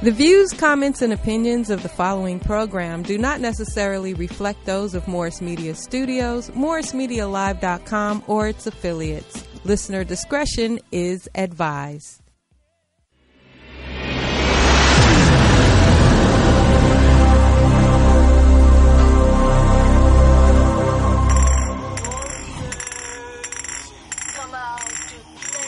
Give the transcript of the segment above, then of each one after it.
The views, comments, and opinions of the following program do not necessarily reflect those of Morris Media Studios, MorrisMediaLive.com, or its affiliates. Listener discretion is advised.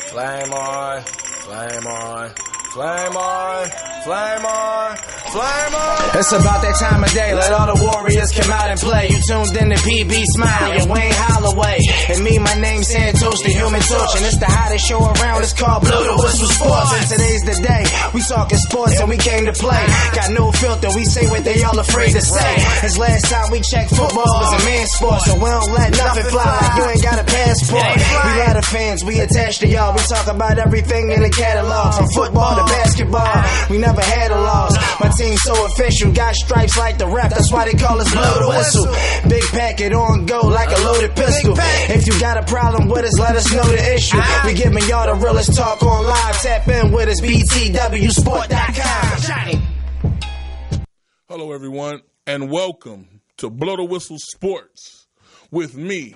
Flame on, flame on, flame on, flame on, flame on. It's about that time of day, let all the warriors come out and play. You tuned in to P.B, Smiley, and Wayne Holloway. And me, my name's Santos, the Human Torch, and it's the hottest show around. It's called Blow the Whistle Sports, and today's the day. We talking sports and we came to play. Got no filter, we say what they all afraid to say. As last time we checked, football was a man's sport, so we don't let nothing fly like you ain't got a passport. We lot of fans, we attached to y'all. We talk about everything in the catalog, from football to basketball. We never had a loss. My team's so official, got stripes like the ref. That's why they call us Blow the Whistle. Big Packett on go like a loaded pistol. If you got a problem with us, let us know the issue. We giving y'all the realest talk on live. Tap in with us, btwsport.com. Hello, everyone, and welcome to Blow the Whistle Sports with me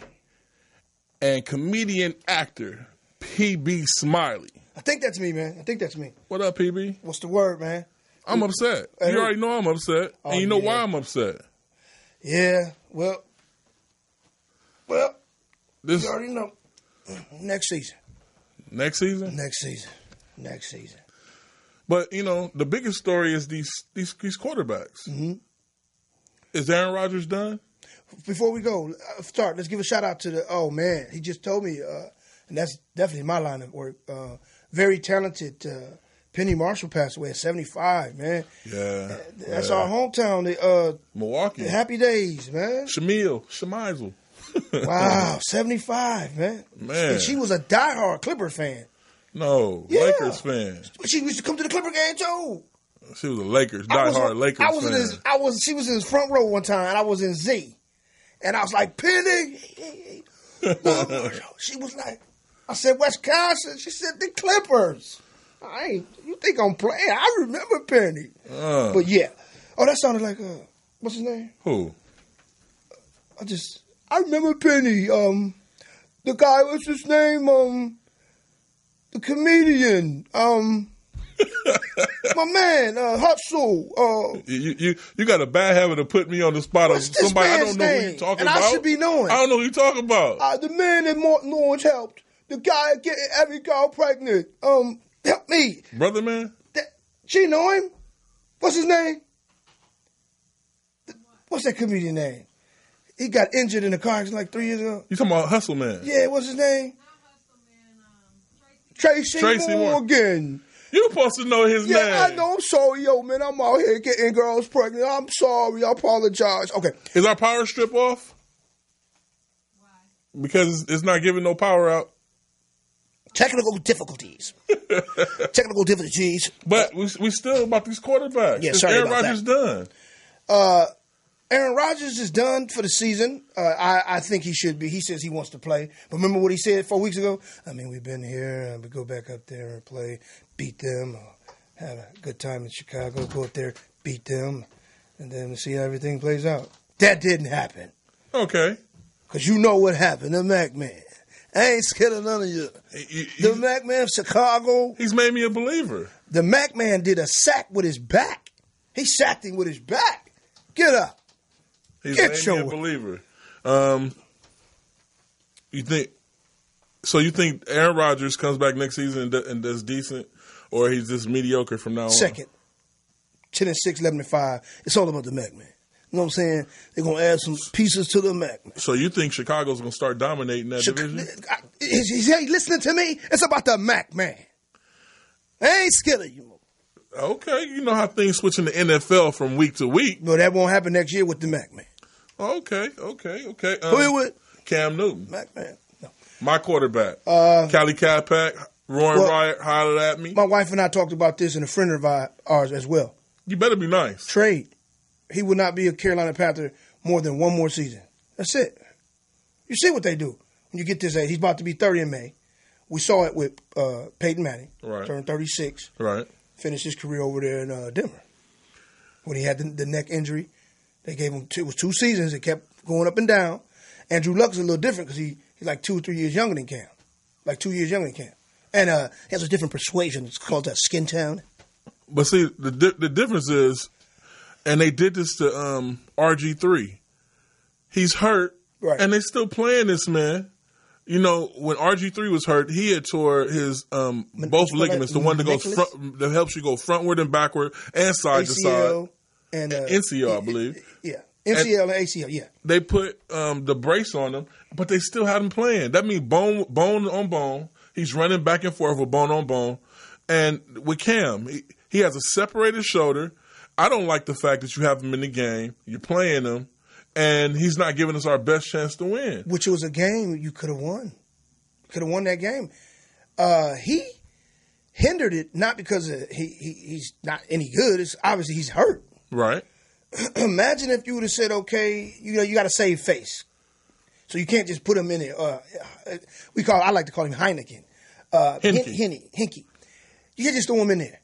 and comedian actor P.B. Smiley. I think that's me, man. I think that's me. What up, P.B.? What's the word, man? I'm upset. You already know I'm upset, and you know why I'm upset. Yeah, well, you already know. Next season. Next season? Next season. But, you know, the biggest story is these quarterbacks. Mm-hmm. Is Aaron Rodgers done? Before we go, let's give a shout out to he just told me, and that's definitely my line of work, very talented Penny Marshall passed away at 75, man. Yeah. That's our hometown. Milwaukee. The Happy Days, man. Shemizel. Wow, 75, man. Man. And she was a diehard Clipper fan. No, yeah. Lakers fan. She used to come to the Clipper game, too. She was a diehard Lakers fan. She was in his front row one time, and I was in Z. And I was like, Penny. She was like, I said, Wisconsin. She said, the Clippers. You think I'm playing? I remember Penny. But yeah. Oh, that sounded like, what's his name? Who? I remember Penny. The guy, what's his name? The comedian. My man, Hustle. You got a bad habit of putting me on the spot of somebody I don't know who you talking about. And I should be knowing. I don't know who you talking about. The man that Martin Lawrence helped. The guy getting every girl pregnant. Help me. Brother man? She know him? What's his name? What's that comedian name? He got injured in a car accident like 3 years ago. You talking about Hustle Man? Yeah, what's his name? Tracy Morgan. You supposed to know his name. Yeah, I know. I'm sorry, man. I'm out here getting girls pregnant. I'm sorry. I apologize. Okay. Is our power strip off? Why? Because it's not giving no power out. Technical difficulties. But we still about these quarterbacks. Yeah, sorry Aaron about Rodgers that. done. Aaron Rodgers is done for the season. I think he should be. He says he wants to play. But remember what he said 4 weeks ago? I mean, we've been here, and we go back up there and play, beat them, have a good time in Chicago, go up there, beat them, and then see how everything plays out. That didn't happen. Okay. Because you know what happened, the Mac Man. I ain't scared of none of you. The Mac Man of Chicago. He's made me a believer. The Mac Man did a sack with his back. He sacked him with his back. Get up. He's made me a believer. You think Aaron Rodgers comes back next season and does decent, or he's just mediocre from now on? Second. 10-6, 11-5. It's all about the Mac Man. You know what I'm saying? They're going to add some pieces to the Mac Man. So you think Chicago's going to start dominating that division? Is he listening to me? It's about the Mac Man. I ain't scared of you. Okay. You know how things switch in the NFL from week to week. No, that won't happen next year with the Mac Man. Okay. Who you with? Cam Newton. Mac Man. No. My quarterback. Cali Capac, roaring riot, hollered at me. My wife and I talked about this, and a friend of ours as well. You better be nice. Trade. He would not be a Carolina Panther more than one more season. That's it. You see what they do when you get this age. He's about to be 30 in May. We saw it with Peyton Manning. Right. Turned 36. Right. finished his career over there in Denver. When he had the neck injury, they gave him it was 2 seasons. It kept going up and down. Andrew Luck's a little different because he's like 2 or 3 years younger than Cam. Like 2 years younger than Cam. And he has a different persuasion. It's called Skin Town. But see, the difference is, and they did this to RG3. He's hurt, right. And they still playing this man. You know, when RG3 was hurt, he had tore his both ligaments, the one that goes front, that helps you go frontward and backward and side to side. And NCL, I believe. Yeah, MCL and ACL, yeah. They put the brace on him, but they still had him playing. That means bone on bone. He's running back and forth with bone on bone. And with Cam, he has a separated shoulder. I don't like the fact that you have him in the game. You're playing him. And he's not giving us our best chance to win. Which was a game you could have won. Could have won that game. He hindered it not because he's not any good. It's obviously he's hurt. Right. Imagine if you would have said, okay, you got to save face. So you can't just put him in there. I like to call him Heineken. Hinky. You can't just throw him in there.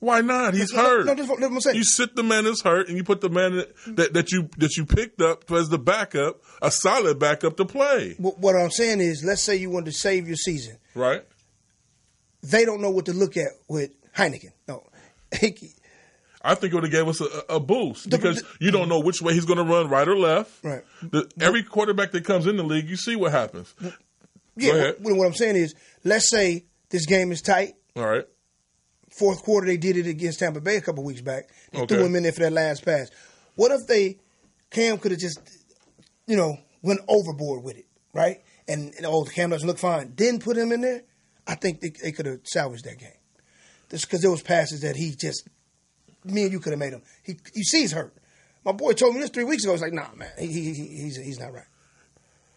Why not? He's hurt. No, that's what I'm saying. You sit the man that's hurt, and you put the man that you picked up as the backup, a solid backup to play. What I'm saying is, let's say you wanted to save your season. Right. They don't know what to look at with Heineken. No, Hinky. I think it would have gave us a boost because you don't know which way he's going to run, right or left. Right. Every quarterback that comes in the league, you see what happens. Yeah. What I'm saying is, let's say this game is tight. All right. Fourth quarter, they did it against Tampa Bay a couple weeks back. They threw him in there for that last pass. What if Cam could have just, went overboard with it, right? And Cam doesn't look fine. Didn't put him in there. I think they could have salvaged that game. Just because there was passes that me and you could have made him. You see he's hurt. My boy told me this 3 weeks ago. I was like, nah, man, he's not right.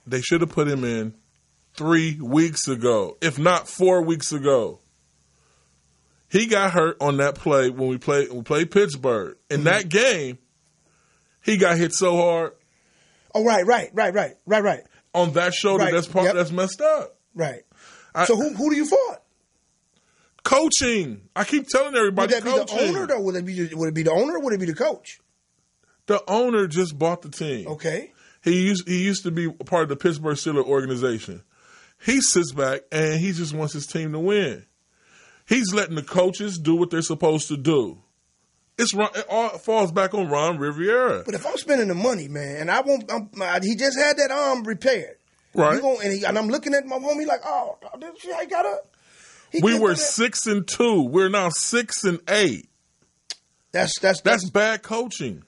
They should have put him in 3 weeks ago, if not 4 weeks ago. He got hurt on that play when we played Pittsburgh. In that game, he got hit so hard. Oh, right. On that shoulder, that's messed up. Right. So who do you fault? Coaching. I keep telling everybody. Would that be the owner, though? Would it be the owner or would it be the coach? The owner just bought the team. Okay. He used to be a part of the Pittsburgh Steelers organization. He sits back and he just wants his team to win. He's letting the coaches do what they're supposed to do. It all falls back on Ron Rivera. But if I'm spending the money, man, and he just had that arm repaired, right? And I'm looking at my homie like, oh, see how he got up? We were 6-2. We're now 6-8. That's bad coaching.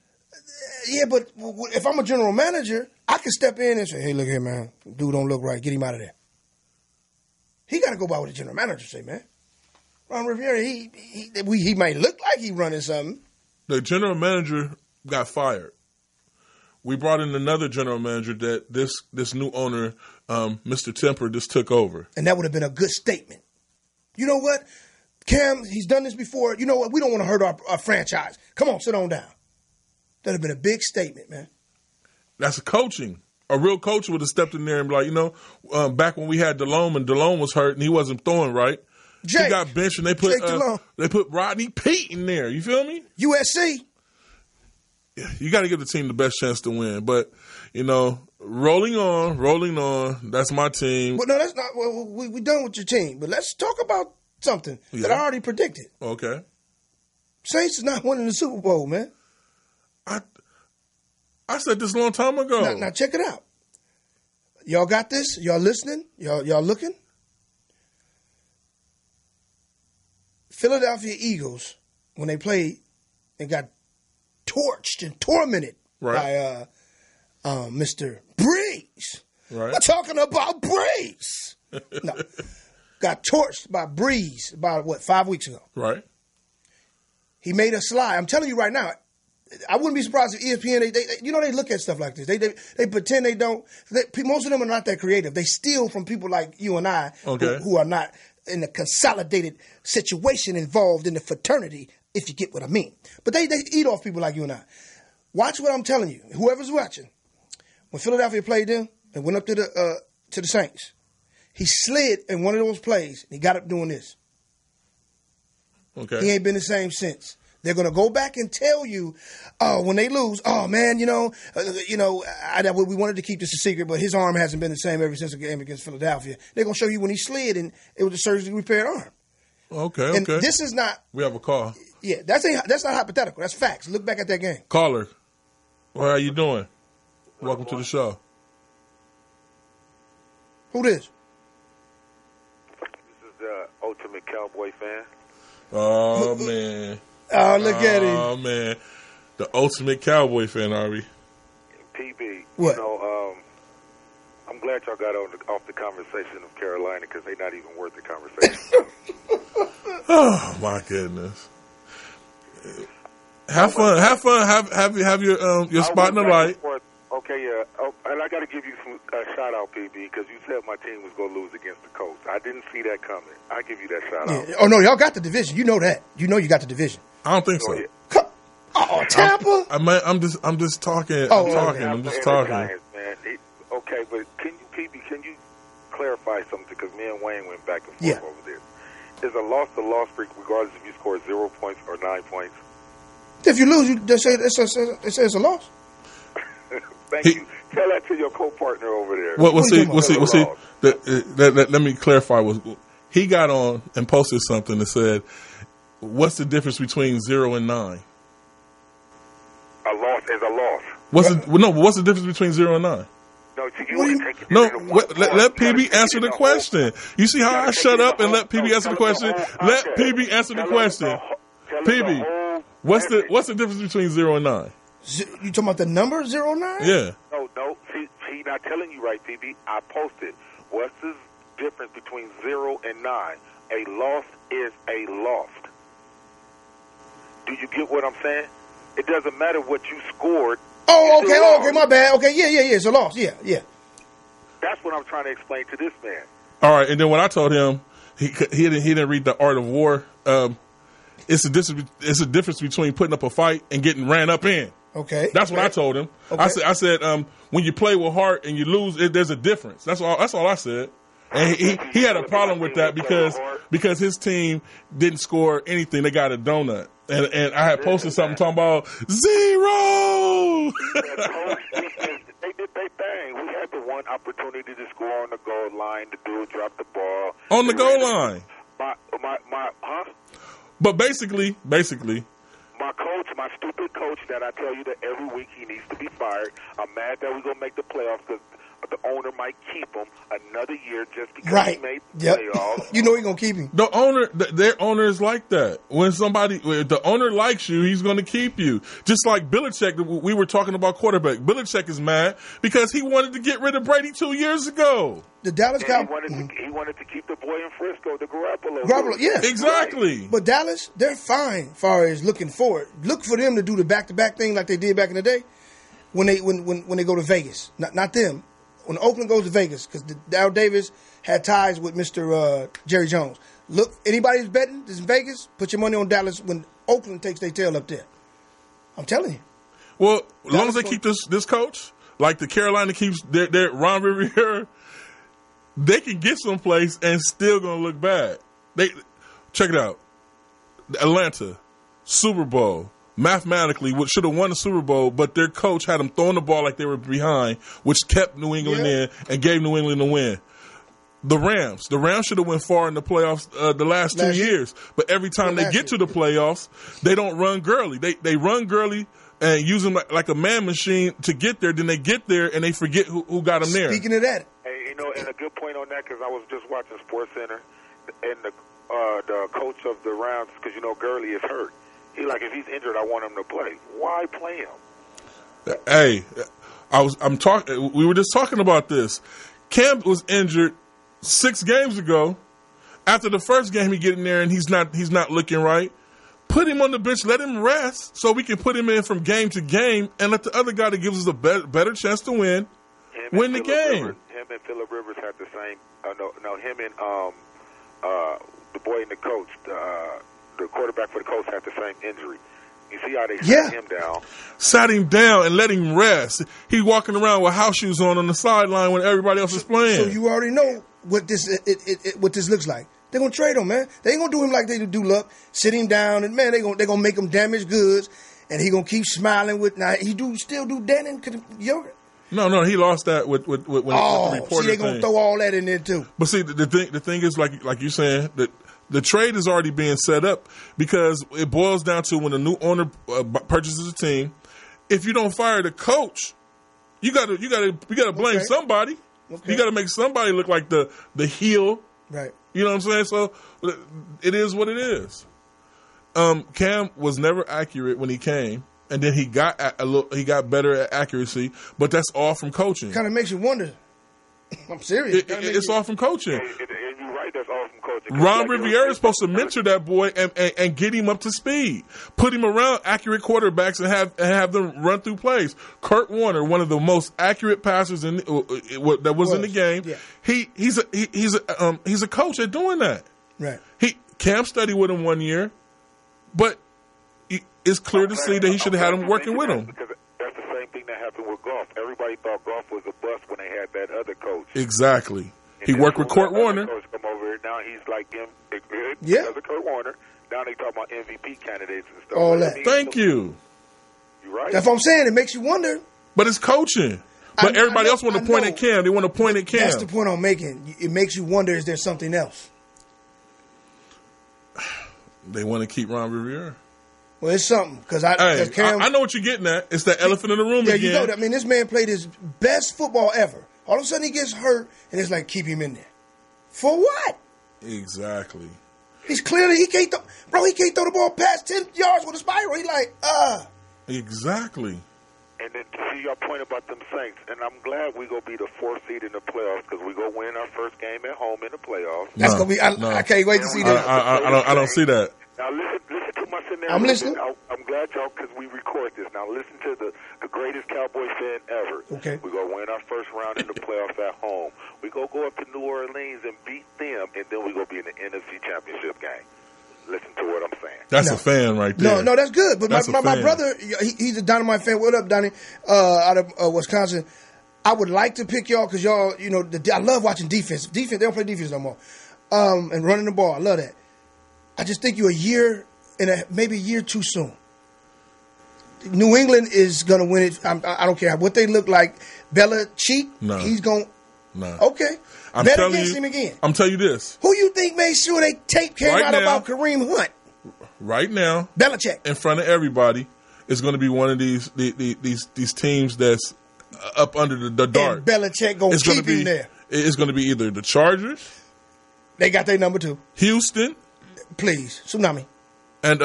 Yeah, but if I'm a general manager, I can step in and say, hey, look here, man, dude don't look right. Get him out of there. He got to go by what the general manager say, man. Ron Rivera, he might look like he running something. The general manager got fired. We brought in another general manager that this new owner, Mr. Temper, just took over. And that would have been a good statement. You know what? Cam, he's done this before. You know what? We don't want to hurt our franchise. Come on, sit on down. That would have been a big statement, man. That's coaching. A real coach would have stepped in there and be like, back when we had DeLome and DeLome was hurt and he wasn't throwing right. He got benched and they put Rodney Pete in there. You feel me? USC. You got to give the team the best chance to win. But, rolling on. That's my team. But no, that's not. Well, we done with your team. But let's talk about something that I already predicted. Okay. Saints is not winning the Super Bowl, man. I said this a long time ago. Now check it out. Y'all got this? Y'all listening? Y'all looking? Philadelphia Eagles, when they played and got torched and tormented by Mr. Breeze. Right. We're talking about Breeze. No. Got torched by Breeze about, 5 weeks ago. Right. He made a slide. I'm telling you right now, I wouldn't be surprised if ESPN, they look at stuff like this. They pretend they don't. Most of them are not that creative. They steal from people like you and I who are not in a consolidated situation involved in the fraternity, if you get what I mean. But they eat off people like you and I. Watch what I'm telling you. Whoever's watching, when Philadelphia played them and went up to the Saints, he slid in one of those plays and he got up doing this. Okay. He ain't been the same since. They're going to go back and tell you, when they lose, oh, man, we wanted to keep this a secret, but his arm hasn't been the same ever since the game against Philadelphia. They're going to show you when he slid, and it was a surgically repaired arm. Okay, and this is not. We have a call. Yeah, that's not hypothetical. That's facts. Look back at that game. Caller, how are you doing? Welcome to the show. Who this? This is the Ultimate Cowboy fan. Oh, man. Oh, look at him. Oh, man. The Ultimate Cowboy fan, are we? PB, What? I'm glad y'all got off the conversation of Carolina because they're not even worth the conversation. Oh, my goodness. Have fun. Have your spot in the light. Okay, yeah. Oh, and I got to give you a shout-out, PB, because you said my team was going to lose against the Colts. I didn't see that coming. I give you that shout-out. Yeah. Oh, no, y'all got the division. You know that. You know you got the division. I don't think so. Oh, Tampa? I'm just talking. I'm just talking. Giants, man. Okay, but can you clarify something? Because me and Wayne went back and forth over this. Is a loss streak regardless if you score 0 points or 9 points? If you lose, they say it's a loss. Thank you. Tell that to your co-partner over there. What's he? Let me clarify. He got on and posted something that said, "What's the difference between 0 and 9?" A loss is a loss. What's the difference between 0 and 9? Let PB answer the question. You see how I shut up and let PB answer the question? Let PB answer the question. PB, what's the difference between 0 and 9? You talking about the number 09? Yeah. No. He not telling you right, PB. I posted. What's the difference between 0 and 9? A loss is a loss. Do you get what I'm saying? It doesn't matter what you scored. Oh, okay, my bad. Okay, yeah, it's a loss. Yeah. That's what I'm trying to explain to this man. All right, and then when I told him he didn't read The Art of War, it's a difference between putting up a fight and getting ran up in. Okay, that's what I told him. Okay. I said when you play with heart and you lose, there's a difference. That's all I said. And he had a problem with that because his team didn't score anything. They got a donut. And I had posted something talking about 0. They did their thing. We had the one opportunity to score on the goal line. The dude dropped the ball. On the goal line. Huh? But basically. My coach, my stupid coach that I tell you that every week he needs to be fired. I'm mad that we're going to make the playoffs because the owner might keep him another year just because he made the playoffs. You know he's going to keep him. The owner, their owner is like that. When the owner likes you, he's going to keep you. Just like Belichick, we were talking about quarterback. Belichick is mad because he wanted to get rid of Brady 2 years ago. The Dallas Cowboys. He wanted to keep the boy in Frisco, the Garoppolo. Yeah, exactly. Right. But Dallas, they're fine as far as looking forward. Look for them to do the back-to-back thing like they did back in the day when they go to Vegas. Not them. When Oakland goes to Vegas, because Dow Davis had ties with Mr. Jerry Jones. Look, anybody who's betting this in Vegas, put your money on Dallas when Oakland takes their tail up there. I'm telling you. Well, as long as they keep this coach, like the Carolina keeps their Ron Rivera, they can get someplace and still going to look bad. Check it out. Atlanta, Super Bowl. Mathematically, should have won the Super Bowl, but their coach had them throwing the ball like they were behind, which kept New England in and gave New England the win. The Rams should have went far in the playoffs the last 2 years, but every time they get to the playoffs, they don't run Gurley. They run Gurley and use him like a man machine to get there. Then they get there and they forget who got them there. Speaking of that, hey, and a good point on that because I was just watching SportsCenter and the coach of the Rams because Gurley is hurt. He like, if he's injured, I want him to play. Why play him? Hey, we were just talking about this. Cam was injured 6 games ago. After the first game, he get in there and he's not looking right. Put him on the bench, let him rest, so we can put him in from game to game, and let the other guy that gives us a better chance to win the game. Him and Phillip Rivers had the same. Him and the boy and the coach. The quarterback for the Colts had the same injury. You see how they sat him down? Sat him down and let him rest. He's walking around with house shoes on the sideline when everybody else is playing. So you already know what this looks like. they're gonna trade him, man. They ain't gonna do him like they do Luck. Sit him down, and man, they're gonna make him damaged goods, and he gonna keep smiling with. Now he still do Dannon yogurt. No, he lost that with the reporter see, they gonna thing. throw all that in there too. But see, the thing is, like you're saying, that the trade is already being set up because it boils down to when a new owner purchases a team. If you don't fire the coach, you gotta blame somebody. Okay. You gotta make somebody look like the heel. Right. You know what I'm saying? So it is what it is. Cam was never accurate when he came. And then he got better at accuracy, but that's all from coaching. Kind of makes you wonder. I'm serious. It's all from coaching. And you're right, that's all from coaching. Ron Rivera is supposed to mentor that boy and get him up to speed, put him around accurate quarterbacks and have them run through plays. Kurt Warner, one of the most accurate passers in that was in the game, he's a coach at doing that. Right. Cam studied with him 1 year, but it's clear to see that he should have had him working with him. Because that's the same thing that happened with golf. Everybody thought golf was a bust when they had that other coach. Exactly. He worked with Kurt Warner. Coach come over here, now he's like him. Yeah. Because of Kurt Warner. Now they talk about MVP candidates and stuff. All that. Thank you. You right? That's what I'm saying. It makes you wonder. But it's coaching. But everybody else want to point at Cam. They want to point at Cam. That's the point I'm making. It makes you wonder, is there something else? They want to keep Ron Rivera. Well, it's something. Because Cam, I know what you're getting at. It's that elephant in the room again. You know, I mean, this man played his best football ever. All of a sudden he gets hurt, and it's like, keep him in there. For what? Exactly. He can't throw the ball past 10 yards with a spiral. He like, Exactly. And then to see your point about them Saints, and I'm glad we going to be the 4th seed in the playoffs because we going to win our first game at home in the playoffs. That's going to be, I can't wait to see that. I don't see that. Now listen to my scenario. I'm listening. I'm glad y'all, because we record this. Now listen to the greatest Cowboy fan ever. Okay. We're going to win our first round in the playoffs at home. We're going to go up to New Orleans and beat them, and then we're going to be in the NFC Championship game. Listen to what I'm saying. That's a fan right there. No, that's good. But my brother, he's a Dynamite fan. What up, Donnie? Out of Wisconsin. I would like to pick y'all because y'all, I love watching defense. Defense, they don't play defense no more. And running the ball, I love that. I just think you're maybe a year too soon. New England is going to win it. I don't care what they look like. Belichick, he's going. No. Okay. Bet against him again. I'm telling you this. Who you think made sure they tape came out about Kareem Hunt? Right now, Belichick. in front of everybody, is going to be one of these teams that's up under the dark. And Belichick going to keep him there. It's going to be either the Chargers. They got their number 2. Houston. Please. Tsunami. And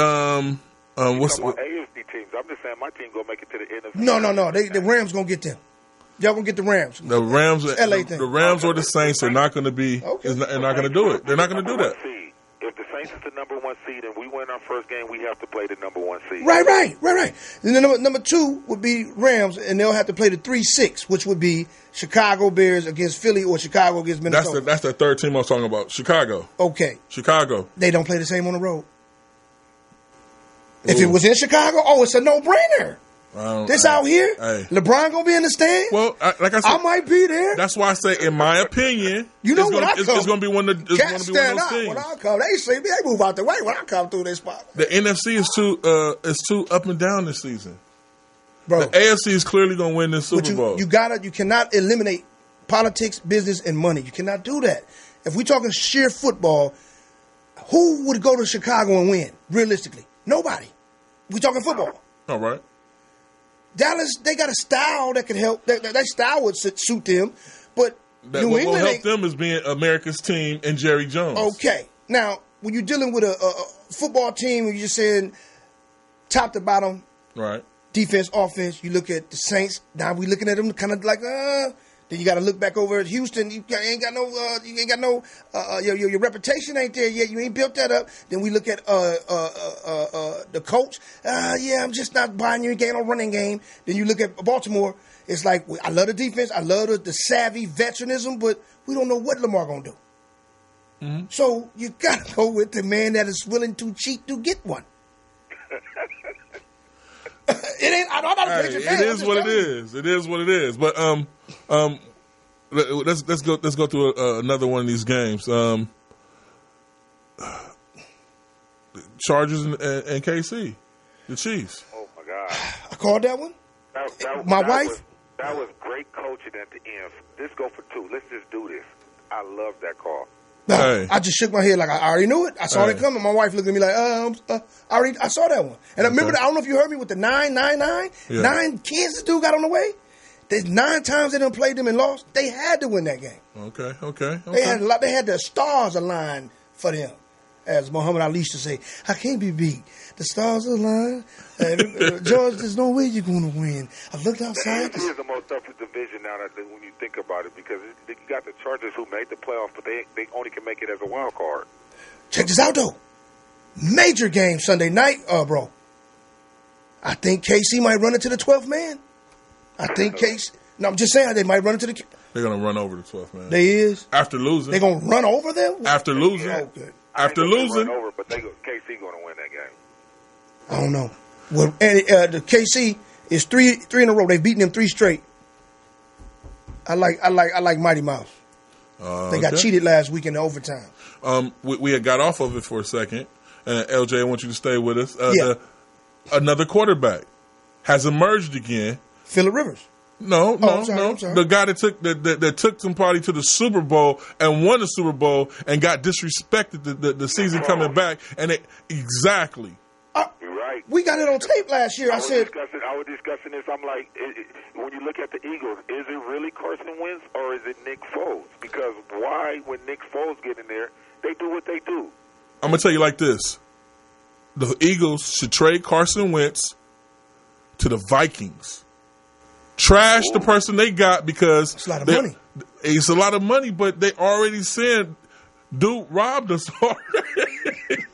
what's AFC teams? I'm just saying my team going to make it to the NFC. No. The Rams going to get them. Y'all going to get the Rams. The Rams, LA thing. The Rams or the Saints are not going to be. They're not going to do it. They're not going to do that. If the Saints is the number 1 seed and we win our first game, we have to play the number 1 seed. Right. And then number 2 would be Rams, and they'll have to play the 3-6, which would be Chicago Bears against Philly or Chicago against Minnesota. That's the third team I was talking about. Chicago. Okay. Chicago. They don't play the same on the road. If it was in Chicago, it's a no-brainer. This out here, LeBron gonna be in the stand. Well, like I said, I might be there. That's why I say, in my opinion, when I come, it's gonna be one of those teams. When I come, they see me, they move out the way when I come through this spot. The NFC is too up and down this season. Bro, the AFC is clearly gonna win this Super Bowl. You cannot eliminate politics, business, and money. You cannot do that. If we're talking sheer football, who would go to Chicago and win? Realistically, nobody. We're talking football. All right. Dallas, they got a style that could help. That style would suit them, but New England will help them as being America's team and Jerry Jones. Okay, now when you're dealing with a football team, you're just saying top to bottom, right? Defense, offense. You look at the Saints. Now we looking at them kind of like, Then you got to look back over at Houston. You ain't got no. Your reputation ain't there yet. You ain't built that up. Then we look at the coach. I'm just not buying you. You ain't no running game. Then you look at Baltimore. It's like, I love the defense. I love the savvy veteranism, but we don't know what Lamar gonna do. Mm-hmm. So you got to go with the man that is willing to cheat to get one. It ain't. I'm not a Patriot fan. It is what it is. It is what it is. But let's go through another one of these games. Chargers and KC, the Chiefs. Oh my God! I called that one. My wife. That was great coaching at the end. Let's go for 2. Let's just do this. I love that call. No, Hey. I just shook my head like I already knew it. I saw it coming. My wife looked at me like, I saw that one. And I remember, I don't know if you heard me with the 999. Yeah. 9 kids this dude got on the way. There's 9 times they done played them and lost. They had to win that game. Okay. They had the stars aligned for them. As Muhammad Ali used to say, I can't be beat. The stars align. George, there's no way you're going to win. I looked outside. This is the most toughest division now that when you think about it, because you got the Chargers who made the playoffs, but they only can make it as a wild card. Check this out, though. Major game Sunday night, bro. I think KC might run into the 12th man. I think KC. No, I'm just saying they might run into the. They're gonna run over the 12th man. They is after losing. They're gonna run over them after losing. Oh, good. After losing, run over, but KC gonna win that game. I don't know. Well, and the KC is three in a row. They've beaten them 3 straight. I like Mighty Mouse. They got cheated last week in the overtime. We had got off of it for a second. LJ, I want you to stay with us. Yeah. Another quarterback has emerged again. Phillip Rivers. No. I'm sorry. The guy that took somebody to the Super Bowl and won the Super Bowl and got disrespected the season coming back. And exactly. You're right. We got it on tape last year. I was discussing this. I'm like, when you look at the Eagles, is it really Carson Wentz or is it Nick Foles? Because why, when Nick Foles get in there, they do what they do? I'm going to tell you like this. The Eagles should trade Carson Wentz to the Vikings. Trash the person they got because it's a lot of money. It's a lot of money, but they already said, dude robbed us already.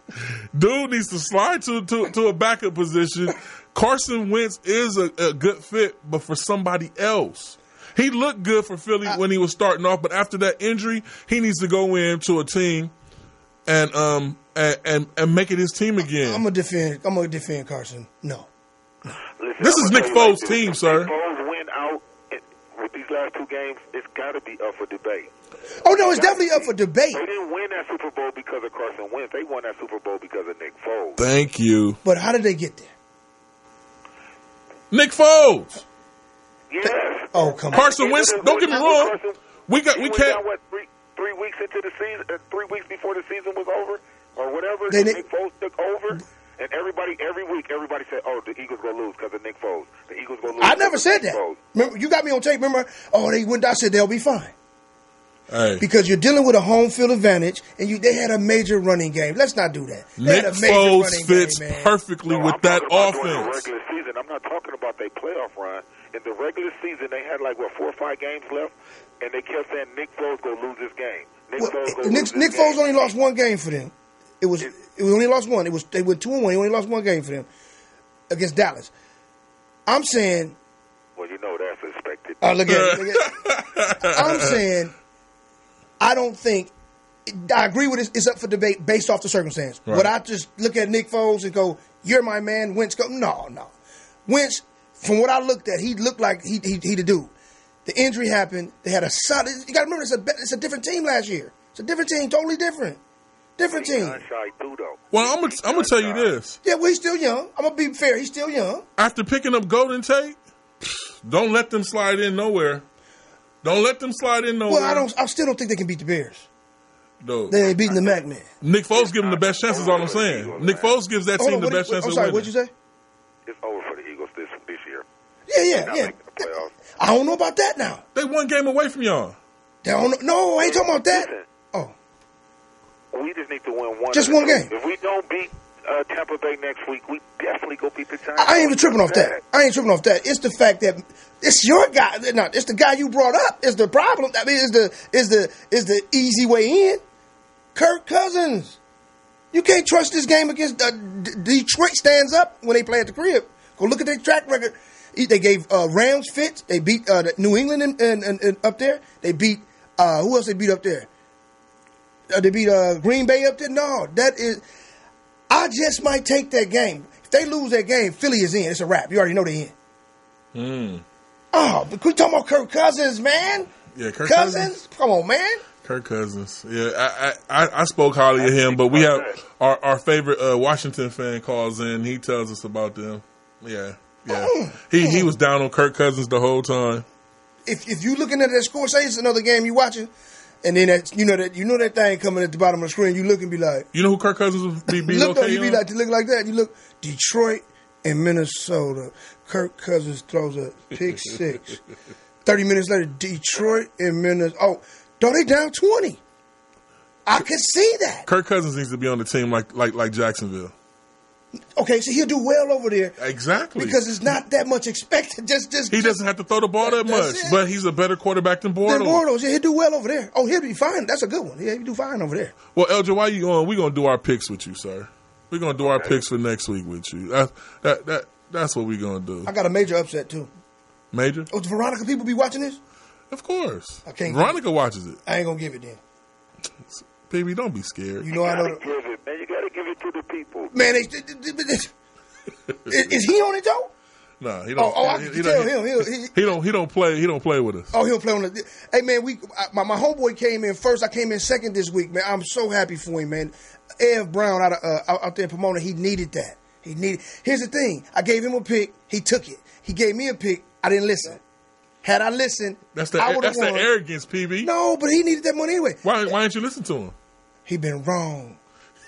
Dude needs to slide to a backup position. Carson Wentz is a good fit, but for somebody else. He looked good for Philly when he was starting off, but after that injury, he needs to go into a team and make it his team again. I'm gonna defend Carson. No. Listen, this is Nick Foles' team, sir. If Foles win out with these last 2 games, it's got to be up for debate. Oh, no, it's definitely up for debate. They didn't win that Super Bowl because of Carson Wentz. They won that Super Bowl because of Nick Foles. Thank you. But how did they get there? Nick Foles. Yes. Oh, come on. Carson Wentz, don't get me wrong. We can't. What, 3 weeks into the season, 3 weeks before the season was over, or whatever, Nick Foles took over. And every week, everybody said, "Oh, the Eagles gonna lose because of Nick Foles. The Eagles gonna lose." I never said that. Remember, you got me on tape. Remember? Oh, they went. I said they'll be fine. Hey. Because you're dealing with a home field advantage, and they had a major running game. Let's not do that. Nick Foles fits perfectly with that offense. In the regular season, I'm not talking about their playoff run. In the regular season, they had 4 or 5 games left, and they kept saying Nick Foles gonna lose this game. Nick Foles only lost 1 game for them. It was only lost 1. They went 2-1. He only lost 1 game for them against Dallas. I'm saying. Well, you know that's expected. Look at it. I'm saying. I don't think. I agree with it. It's up for debate based off the circumstance. Right. Would I just look at Nick Foles and go, "You're my man"? Wentz go, no. Wentz, from what I looked at, he looked like he the dude. The injury happened. They had a solid. You got to remember, it's a different team last year. It's a different team, totally different. Different team. Well, I'm gonna tell you this. Yeah, well, he's still young. I'm gonna be fair. He's still young. After picking up Golden Tate, don't let them slide in nowhere. Well, I still don't think they can beat the Bears. No. They ain't beating the Mac man. Nick Foles give them the best chance. Is all I'm saying. Nick Foles gives that team the best chance. I'm sorry. What'd you say? It's over for the Eagles this year. Yeah. I don't know about that now. They 1 game away from y'all. No, I ain't talking about that. Listen, oh. We just need to win 1. Just 1 game. If we don't beat Tampa Bay next week, we definitely go beat the Giants. I ain't even tripping off that. It's the fact that it's your guy. No, it's the guy you brought up. Is the problem. I mean, is the easy way in. Kirk Cousins. You can't trust this game against Detroit. Stands up when they play at the crib. Go look at their track record. They gave Rams fits. They beat New England and up there. They beat who else? They beat up there. They beat Green Bay up there. No, that is. I just might take that game. If they lose that game, Philly is in. It's a wrap. You already know they're in. Oh, but we talking about Kirk Cousins, man. Yeah, Kirk Cousins. Come on, man. Kirk Cousins. Yeah, I spoke highly of him, but we have our favorite Washington fan calls in. He tells us about them. Yeah. He was down on Kirk Cousins the whole time. If you looking at that score, say it's another game you watching, and then you know that thing coming at the bottom of the screen, you look and be like, you know who Kirk Cousins would be look okay you be like, to look like that. You look Detroit and Minnesota. Kirk Cousins throws a pick 6. 30 minutes later, Detroit and Minnesota. Oh, don't they down 20? I can see that. Kirk Cousins needs to be on the team like Jacksonville. Okay, so he'll do well over there. Exactly. Because it's not that much expected. He doesn't have to throw the ball that much, but he's a better quarterback than Bortles. Yeah, he'll do well over there. Oh, he'll be fine. That's a good one. Yeah, he'll do fine over there. Well, LJ, why you on? We're going to do our picks with you, sir. We're going to do our picks for next week with you. That's what we're going to do. I got a major upset, too. Major? Oh, the Veronica people be watching this? Of course. I can't. Veronica watches it. I ain't going to give it then. Baby, don't be scared. You know I know. Give it, man. You got to give it to the people. Man, is he on it though? Nah, he don't. I can tell him. He don't play. He don't play with us. Oh, he'll play on it. Hey man, my homeboy came in first. I came in second this week, man. I'm so happy for him, man. Ev Brown out there in Pomona, he needed that. Here's the thing. I gave him a pick. He took it. He gave me a pick. I didn't listen. Had I listened, that's the arrogance, PB. No, but he needed that money anyway. Why didn't you listen to him? He been wrong.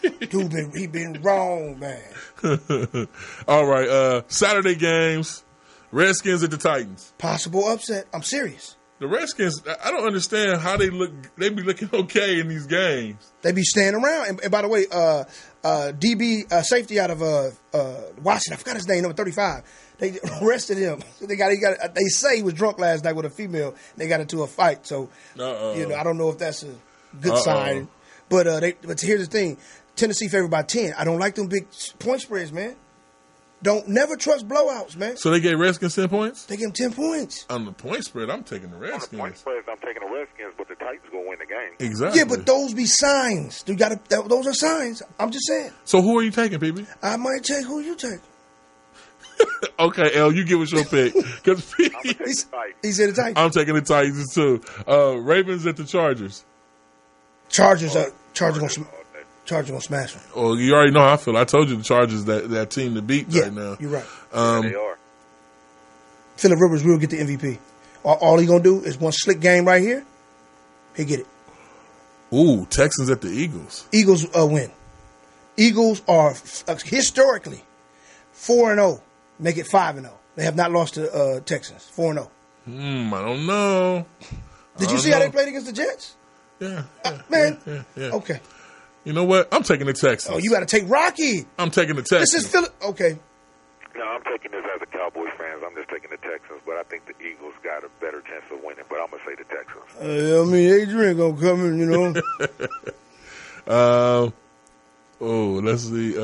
Dude, he been wrong, man. All right, Saturday games, Redskins at the Titans. Possible upset. I'm serious. The Redskins, I don't understand how they look. They be looking okay in these games. They be standing around. And by the way, DB safety out of Washington, I forgot his name, number 35. They arrested him. They say he was drunk last night with a female. They got into a fight. So, I don't know if that's a good sign. But here's the thing. Tennessee favored by 10. I don't like them big point spreads, man. Don't never trust blowouts, man. So they gave Redskins 10 points? They gave them 10 points. On the point spread, I'm taking the Redskins. On the point spread, I'm taking the Redskins, but the Titans going to win the game. Exactly. Yeah, but those be signs. Those are signs. I'm just saying. So who are you taking, PB? I might take who you take. Okay, L, you give us your pick. Because he said the Titans. I'm taking the Titans too. Ravens at the Chargers. Chargers gonna smash them. Well, you already know how I feel. I told you the Chargers that team to beat right now. You're right. They are. Phillip Rivers will get the MVP. All he gonna do is one slick game right here. He get it. Ooh, Texans at the Eagles. Eagles win. Eagles are historically 4-0. Make it 5-0. They have not lost to Texans. 4-0. I don't know. Did you see how they played against the Jets? Yeah. Man. Yeah. Okay. You know what? I'm taking the Texans. Oh, you got to take Rocky. I'm taking the Texans. This is Philip. Okay. No, I'm taking this as a Cowboys fan. I'm just taking the Texans, but I think the Eagles got a better chance of winning. But I'm gonna say the Texans. Adrian gonna come in, you know. Let's see.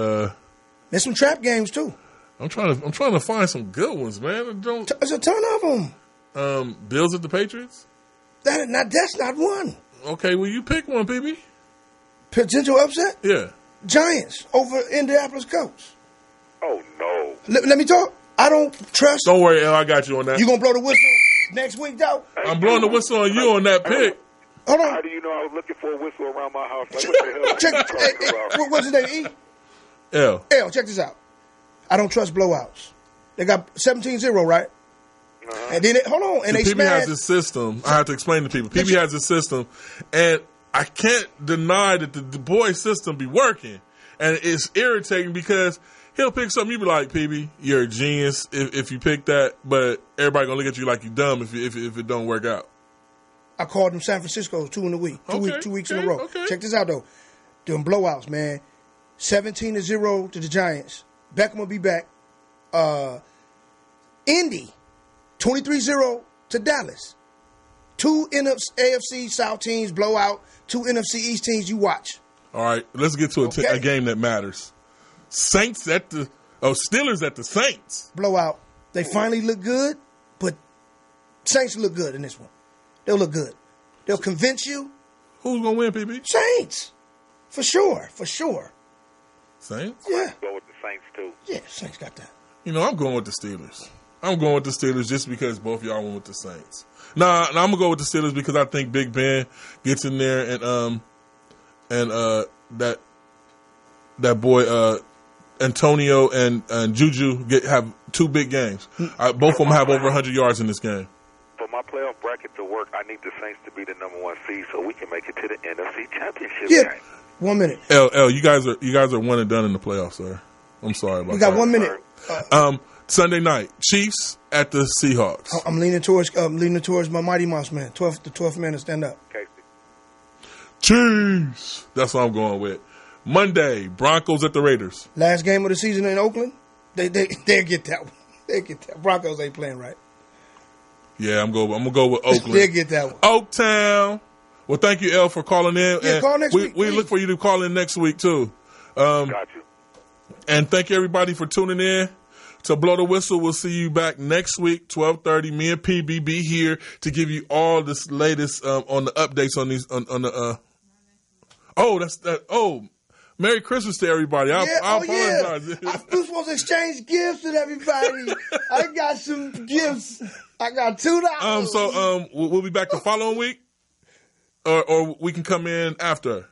There's some trap games too. I'm trying to find some good ones, man. There's a ton of them. Bills at the Patriots. That's not one. Okay, well you pick one, PB. Potential upset? Yeah. Giants over Indianapolis Colts. Oh no. Let me talk. I don't trust. Don't worry, L. I got you on that. You gonna blow the whistle next week, though? I'm blowing the whistle on you on that pick. Hold on. How do you know I was looking for a whistle around my house? Like, what the hell are you talking about? What's his name? E? L, check this out. I don't trust blowouts. They got 17-0, right? And then hold on, and they PB smashed. has this system. I have to explain to people. PB has this system, and I can't deny that the boys system be working, and it's irritating because he'll pick something. You be like, PB, you're a genius if you pick that, but everybody gonna look at you like you dumb if it don't work out. I called them San Francisco 2 in a week, 2 weeks in a row. Okay. Check this out though, them blowouts, man. 17-0 to the Giants. Beckham will be back. Indy, 23-0 to Dallas. 2 AFC South teams blow out. 2 NFC East teams you watch. All right, let's get to a game that matters. Steelers at the Saints. Blowout. They finally look good, but Saints look good in this one. They'll look good. They'll convince you. Who's gonna win, PB? Saints, for sure. Saints. Yeah. Go with the Saints too. Yeah, Saints got that. You know, I'm going with the Steelers. I'm going with the Steelers just because both of y'all went with the Saints. Nah, I'm gonna go with the Steelers because I think Big Ben gets in there and that boy Antonio and Juju have two big games. Both of them have over 100 yards in this game. For my playoff bracket to work, I need the Saints to be the number 1 seed so we can make it to the NFC Championship game. 1 minute. L, you guys are one and done in the playoffs, sir. I'm sorry about that. We got 1 minute. Sunday night, Chiefs at the Seahawks. I'm leaning towards my Mighty Mouse man, the 12th man to stand up. Casey. Chiefs. That's what I'm going with. Monday, Broncos at the Raiders. Last game of the season in Oakland. They'll get that one. They'll get that. Broncos ain't playing right. Yeah, I'm gonna go with Oakland. They'll get that one. Oaktown. Well, thank you, L, for calling in. Yeah, call next week. We look for you to call in next week too. Got you. And thank you everybody for tuning in to Blow the Whistle. We'll see you back next week, 12:30. Me and PB be here to give you all this latest on the updates on these on the. Oh, that's that. Oh, Merry Christmas to everybody. I apologize. Yeah. I'm supposed to exchange gifts with everybody. I got some gifts. I got $2. So we'll be back the following week, or we can come in after.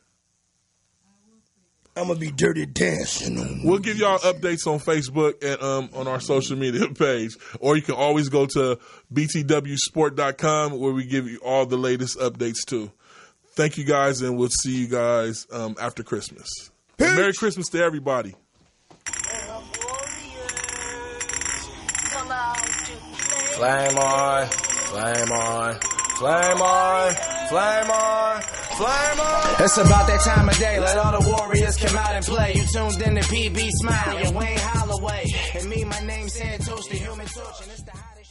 I'm gonna be dirty dancing. We'll give y'all updates on Facebook and on our social media page, or you can always go to btwsport.com where we give you all the latest updates too. Thank you guys, and we'll see you guys after Christmas. Merry Christmas to everybody. Flame on, flame on, flame on, flame on, flame on. It's about that time of day. Let all the warriors come out and play. You tuned in to PB, Smiley, and Wayne Holloway. And me, my name's Santos, the Human Torch, and it's the hottest.